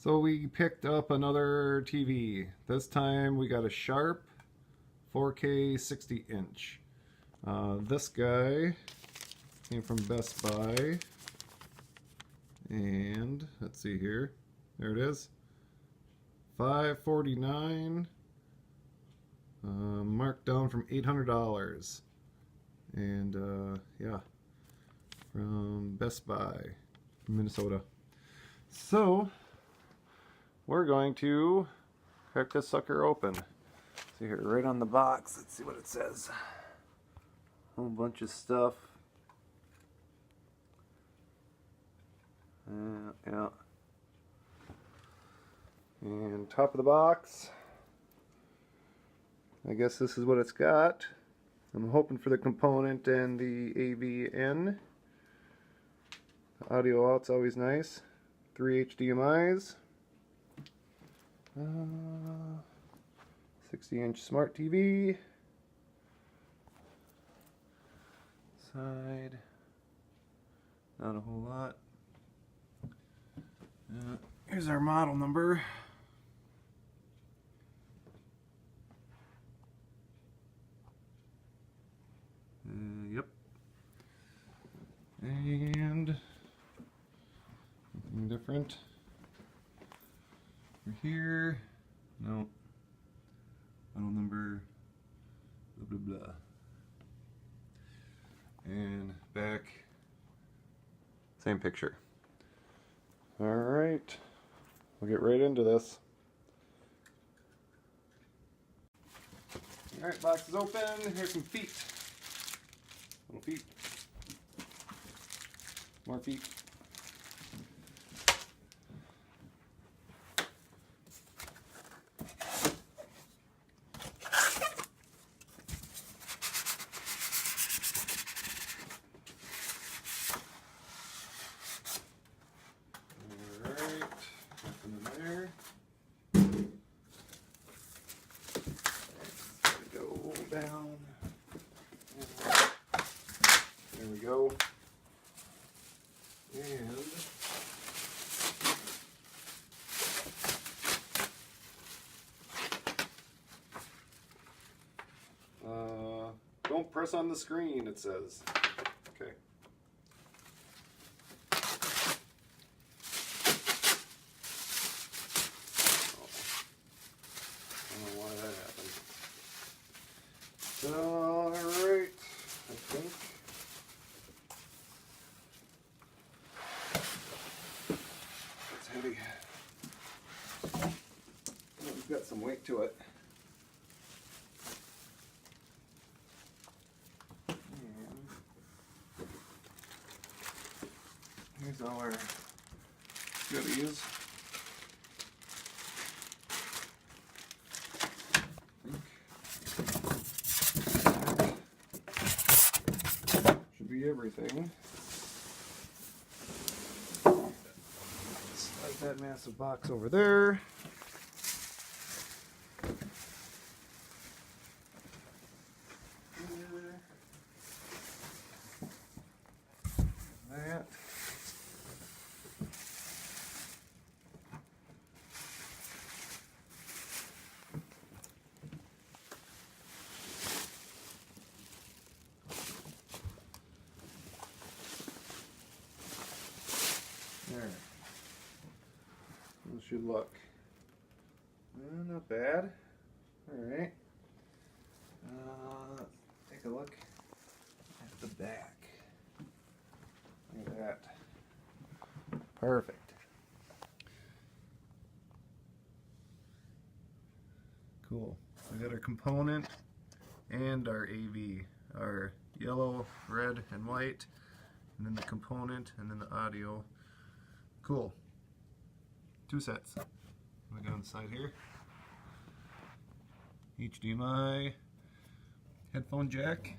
So we picked up another TV. This time we got a Sharp 4K 60 inch. This guy came from Best Buy. And let's see here. There it is. $549. Marked down from $800. And yeah, from Best Buy, Minnesota. So we're going to crack this sucker open. See here, right on the box. Let's see what it says. A whole bunch of stuff. Yeah. And top of the box. I guess this is what it's got. I'm hoping for the component and the AV in. The audio out's always nice. 3 HDMI's. 60-inch smart TV. Side. Not a whole lot. Here's our model number. Yep. And nothing different. Over here, no. Model number, blah blah blah. And back, same picture. Alright, we'll get right into this. Alright, box is open. Here's some feet. Little feet. More feet. Down. There we go. And don't press on the screen, it says. Okay. Alright, I think. It's heavy. Oh, it's got some weight to it. And here's all our goodies. Everything. Slide that massive box over there. That. There. This should look not bad. Alright. Let's take a look at the back. Look at that. Perfect. Cool. We got our component and our AV. Our yellow, red, and white. And then the component and then the audio. Cool. 2 sets. We go on the side here. HDMI, headphone jack.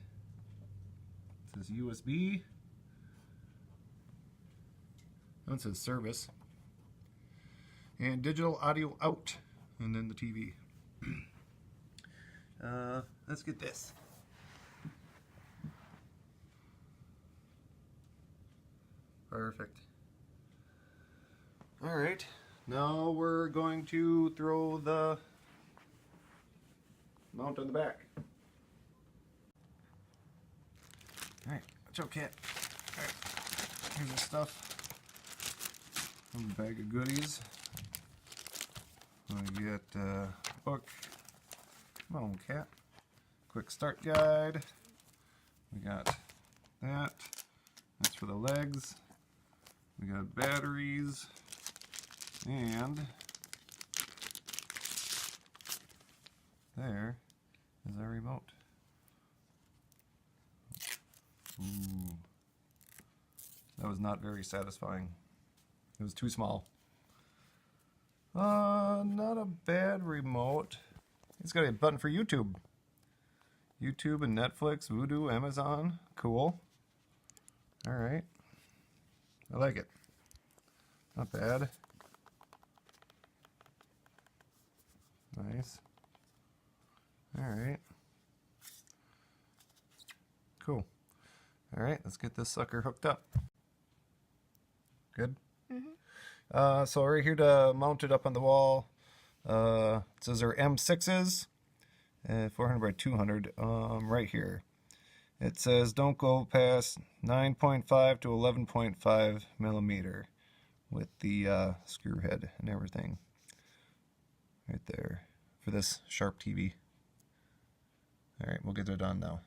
It says USB. That says service. And digital audio out. And then the TV. Let's get this. Perfect. Alright, Now we're going to throw the mount on the back. Alright, watch out, cat. Alright, here's the stuff. A bag of goodies. We get a book. Come on, cat. Quick start guide. We got that. That's for the legs. We got batteries. And there is our remote. Ooh. That was not very satisfying. It was too small. Not a bad remote. It's got a button for YouTube. YouTube and Netflix, Vudu, Amazon. Cool. Alright. I like it. Not bad. Nice. Alright. Cool. Alright, let's get this sucker hooked up. Good? Mm-hmm. So right here to mount it up on the wall, it says they're M6s, 400 by 200, right here. It says don't go past 9.5 to 11.5 millimeter with the screw head and everything. Right there for this Sharp TV. Alright, we'll get it on now.